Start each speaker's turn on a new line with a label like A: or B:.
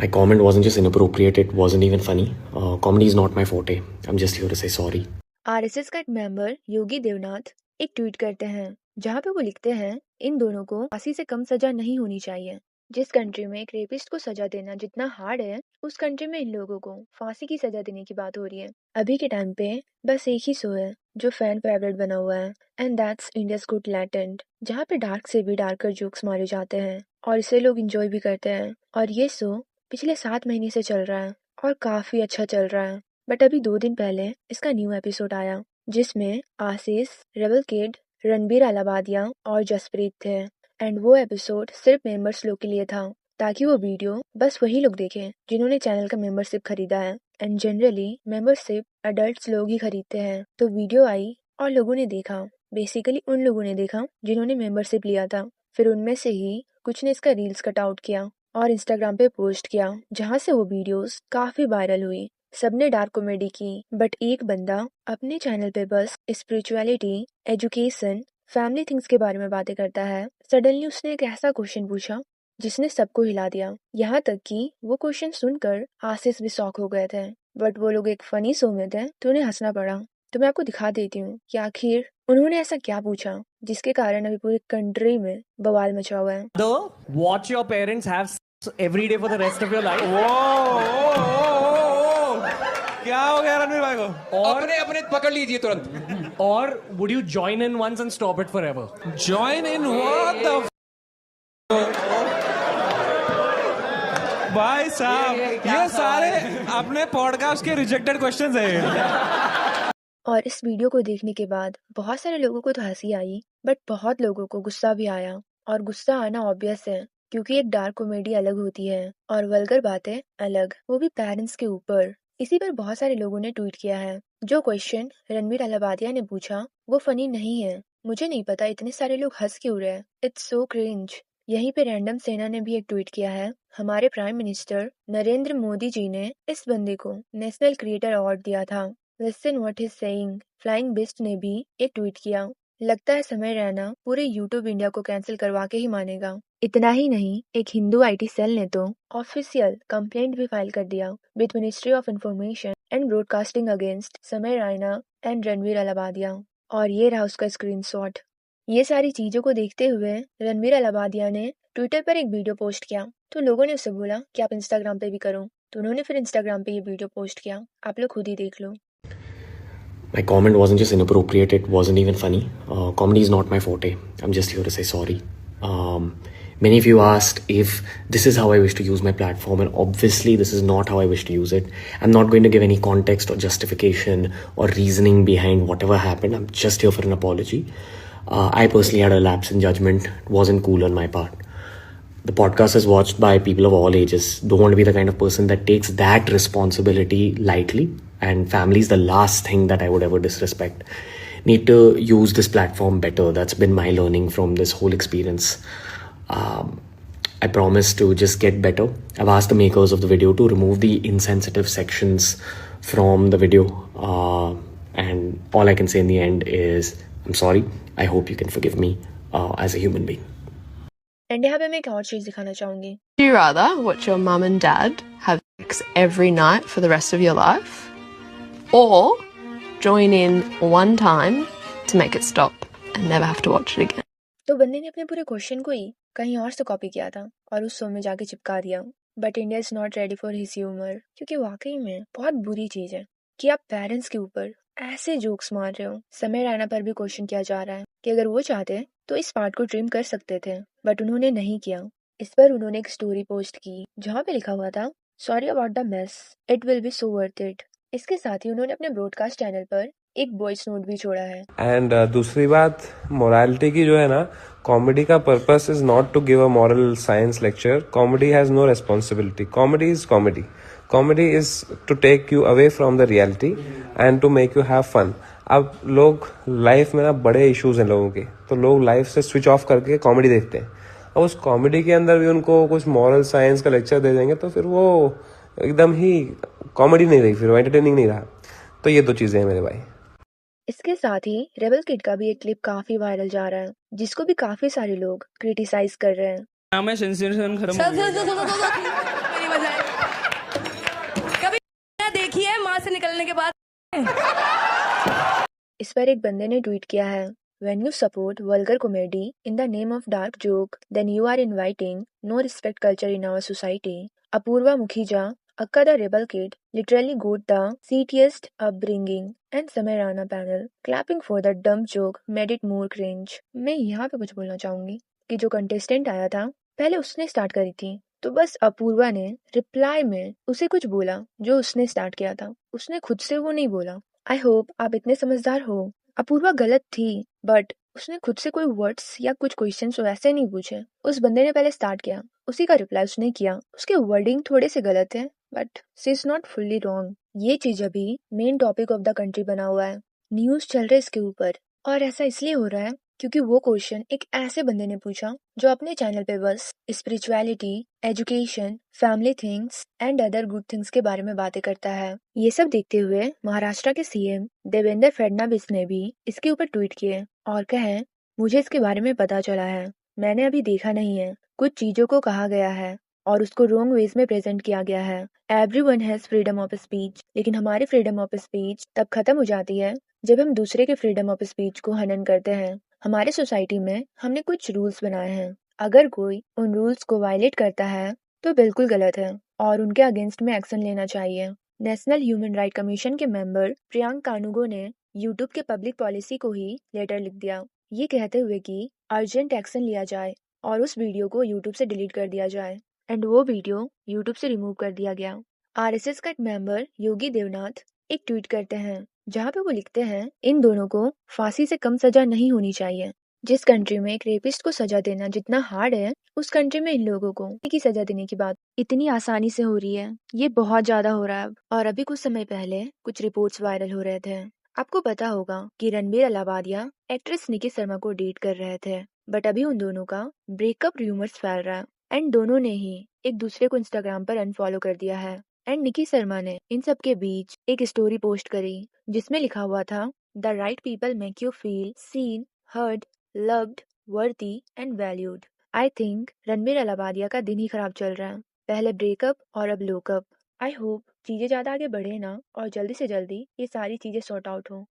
A: My comment wasn't just inappropriate, it wasn't even funny. Comedy is not my forte. I'm just here to say sorry.
B: RSS का एक member योगी देवनाथ एक tweet करते हैं जहां पे वो लिखते हैं इन दोनों को फांसी से कम सजा नहीं होनी चाहिए। जिस कंट्री में एक रेपिस्ट को सजा देना जितना हार्ड है उस कंट्री में इन लोगों को फांसी की सजा देने की बात हो रही है। अभी के टाइम पे बस एक ही शो है जो फैन फेवरेट बना हुआ है and that's India's good latent, जहाँ पे डार्क से भी डार्कर जोक्स मारे जाते हैं और इसे लोग इंजॉय भी करते हैं। और ये शो पिछले 7 महीने से चल रहा है और काफी अच्छा चल रहा है। बट अभी 2 दिन पहले इसका न्यू एपिसोड आया जिसमें आशीष, रेबल किड, रणबीर अलाबादिया और जसप्रीत थे। एंड वो एपिसोड सिर्फ मेंबर्स लोग के लिए था ताकि वो वीडियो बस वही लोग देखें जिन्होंने चैनल का मेंबरशिप खरीदा है। एंड जनरली मेंबरशिप अडल्ट लोग ही खरीदते हैं। तो वीडियो आई और लोगों ने देखा, बेसिकली उन लोगों ने देखा जिन्होंने मेंबरशिप लिया था। फिर उनमें से ही कुछ ने इसका रील्स कट आउट किया और इंस्टाग्राम पे पोस्ट किया जहाँ से वो वीडियोस काफी वायरल हुई। सबने डार्क कॉमेडी की बट एक बंदा अपने चैनल पे बस स्पिरिचुअलिटी, एजुकेशन, फैमिली थिंग्स के बारे में बातें करता है। सडनली उसने एक ऐसा क्वेश्चन पूछा जिसने सबको हिला दिया। यहाँ तक कि वो क्वेश्चन सुनकर आशीष भी शॉक हो गए थे। बट वो लोग एक फनी शो में थे तो उन्हें हंसना पड़ा। तो मैं आपको दिखा देती हूँ कि आखिर उन्होंने ऐसा क्या पूछा जिसके कारण अभी पूरी कंट्री में बवाल मचा हुआ है।
C: Watch your parents have sex every day for the rest of your life.
D: क्या हो गया रणवीर भाई को?
C: और
D: अपने अपने पकड़ लीजिए तुरंत।
C: or would you join in once and stop it forever?
D: Join in what the भाई साहब ये सारे अपने पॉडकास्ट के रिजेक्टेड क्वेश्चंस हैं।
B: और इस वीडियो को देखने के बाद बहुत सारे लोगों को तो हंसी आई बट बहुत लोगों को गुस्सा भी आया। और गुस्सा आना ऑब्वियस है क्योंकि एक डार्क कॉमेडी अलग होती है और वल्गर बातें अलग, वो भी पेरेंट्स के ऊपर। इसी पर बहुत सारे लोगों ने ट्वीट किया है। जो क्वेश्चन रणबीर अलाबादिया ने पूछा वो फनी नहीं है। मुझे नहीं पता इतने सारे लोग हंस क्यों रहे हैं, इट्स सो क्रिंज। यहीं पे रैंडम सेना ने भी एक ट्वीट किया है। हमारे प्राइम मिनिस्टर नरेंद्र मोदी जी ने इस बंदे को नेशनल क्रिएटर अवार्ड दिया था। Listen what is saying. Flying beast ने भी एक ट्वीट किया। लगता है समय रैना पूरे यूट्यूब इंडिया को कैंसिल करवा के ही मानेगा। इतना ही नहीं, एक हिंदू आईटी सेल ने तो ऑफिशियल कंप्लेंट भी फाइल कर दिया with ministry of information and broadcasting against समय रैना एंड रणवीर अलाबादिया। और ये रहा उसका स्क्रीनशॉट। ये सारी चीजों को देखते हुए रणवीर अलाबादिया ने ट्विटर पर एक वीडियो पोस्ट किया तो लोगों ने उससे बोला कि आप इंस्टाग्राम पे भी करो, तो उन्होंने फिर इंस्टाग्राम पे ये वीडियो पोस्ट किया। आप लोग खुद ही देख लो।
A: My comment wasn't just inappropriate, it wasn't even funny. Comedy is not my forte. I'm just here to say sorry. Many of you asked if this is how I wish to use my platform, and obviously this is not how I wish to use it. I'm not going to give any context or justification or reasoning behind whatever happened. I'm just here for an apology. I personally had a lapse in judgment. It wasn't cool on my part. The podcast is watched by people of all ages. Don't want to be the kind of person that takes that responsibility lightly. And family is the last thing that I would ever disrespect. Need to use this platform better. That's been my learning from this whole experience. I promise to just get better. I've asked the makers of the video to remove the insensitive sections from the video. And all I can say in the end is, I'm sorry. I hope you can forgive me as a human being.
B: And यहाँ पे मैं एक और चीज दिखाना चाहूंगी।
E: Would you rather watch your mum and dad have sex every night for the rest of your life, or join in one time to make it stop and never have to watch it again?
B: तो बंदे ने अपने पूरे question को ही कहीं और से copy किया था और उस शो में जाके चिपका दिया। But India is not ready for his humour, क्योंकि वाकई में बहुत बुरी चीज है कि आप पेरेंट्स के ऊपर ऐसे जोक्स मार रहे हो। समय रैना पर भी क्वेश्चन किया जा रहा है कि अगर वो चाहते तो इस पार्ट को ट्रिम कर सकते थे बट उन्होंने नहीं किया। इस पर उन्होंने एक स्टोरी पोस्ट की जहाँ पे लिखा हुआ था, sorry about the mess, it will be so worth it. इसके साथ ही उन्होंने अपने ब्रॉडकास्ट चैनल पर एक वॉइस नोट भी छोड़ा है।
F: एंड दूसरी बात मोरालिटी की जो है ना, कॉमेडी का purpose is not to give a moral science lecture. Comedy has no responsibility. Comedy is comedy. Comedy is to take you away from the reality and to make you have fun. अब लोग life में ना बड़े issues हैं लोगों के, तो लोग लाइफ से स्विच ऑफ करके कॉमेडी देखते हैं। अब उस कॉमेडी के अंदर भी उनको कुछ मॉरल साइंस का लेक्चर दे देंगे तो फिर वो एकदम ही कॉमेडी नहीं रही, फिर वो एंटरटेनिंग नहीं रहा। तो ये दो चीजें हैं मेरे भाई।
B: इसके साथ ही रेबल किड का भी एक क्लिप काफी वायरल जा रहा है जिसको भी काफी सारे लोग क्रिटिसाइज कर रहे हैं।
D: नाम है सेंसेशन खत्म हो गया।
G: मेरी बजाय कभी देखी है माँ से निकलने के बाद।
B: इस पर एक बंदे ने ट्वीट किया है, When you support vulgar comedy in the name of dark joke, then you are inviting no respect culture in our society. Apurva Mukhija, Akka the rebel kid, literally got the seatiest upbringing and Samay Rana panel clapping for the dumb joke made it more cringe. मैं यहाँ पे कुछ बोलना चाहूंगी कि जो contestant आया था पहले उसने स्टार्ट करी थी, तो बस अपूर्वा ने रिप्लाई में उसे कुछ बोला जो उसने स्टार्ट किया था, उसने खुद से वो नहीं बोला। आई होप आप इतने समझदार हो। अपूर्वा गलत थी बट उसने खुद से कोई वर्ड्स या कुछ क्वेश्चंस वैसे नहीं पूछे, उस बंदे ने पहले स्टार्ट किया, उसी का रिप्लाई उसने किया। उसके वर्डिंग थोड़े से गलत है but she is not fully wrong. ये चीज अभी main topic of the country बना हुआ है, न्यूज चल रहा है इसके ऊपर, और ऐसा इसलिए हो रहा है क्योंकि वो क्वेश्चन एक ऐसे बंदे ने पूछा जो अपने चैनल पे बस spirituality, education, family things and other good things के बारे में बातें करता है। ये सब देखते हुए महाराष्ट्र के सीएम देवेंद्र फडणवीस ने भी इसके ऊपर ट्वीट किए और कहे, मुझे इसके बारे में पता चला है, मैंने अभी देखा नहीं है, कुछ चीजों को कहा गया है और उसको रॉन्ग वेज में प्रेजेंट किया गया है। Everyone has freedom of speech, लेकिन हमारी फ्रीडम ऑफ स्पीच तब खत्म हो जाती है जब हम दूसरे के फ्रीडम ऑफ स्पीच को हनन करते हैं। हमारे सोसाइटी में हमने कुछ रूल्स बनाए हैं, अगर कोई उन रूल्स को वायलेट करता है तो बिल्कुल गलत है और उनके अगेंस्ट में एक्शन लेना चाहिए। नेशनल ह्यूमन राइट कमीशन के मेंबर प्रियांक कानूगो ने यूट्यूब के पब्लिक पॉलिसी को ही लेटर लिख दिया, ये कहते हुए कि अर्जेंट एक्शन लिया जाए और उस वीडियो को यूट्यूब से डिलीट कर दिया जाए, एंड वो वीडियो यूट्यूब से रिमूव कर दिया गया। आरएसएस का मेंबर योगी देवनाथ एक ट्वीट करते हैं जहाँ पे वो लिखते हैं, इन दोनों को फांसी से कम सजा नहीं होनी चाहिए। जिस कंट्री में एक रेपिस्ट को सजा देना जितना हार्ड है, उस कंट्री में इन लोगों को की सजा देने की बात इतनी आसानी से हो रही है। ये बहुत ज्यादा हो रहा है अब। और अभी कुछ समय पहले कुछ रिपोर्ट्स वायरल हो रहे थे, आपको पता होगा कि रणबीर अलाहाबादिया एक्ट्रेस निकी शर्मा को डेट कर रहे थे, बट अभी उन दोनों का ब्रेकअप रूमर्स फैल रहा है एंड दोनों ने ही एक दूसरे को इंस्टाग्राम पर अनफॉलो कर दिया है। एंड निकी शर्मा ने इन सब के बीच एक स्टोरी पोस्ट करी जिसमें लिखा हुआ था, the right people make you feel seen, heard, loved, worthy and valued. I think Ranbir Allahbadia का दिन ही खराब चल रहा है, पहले ब्रेकअप और अब लोकअप। आई होप चीजें ज्यादा आगे बढ़े ना और जल्दी से जल्दी ये सारी चीजें सॉर्ट आउट हो।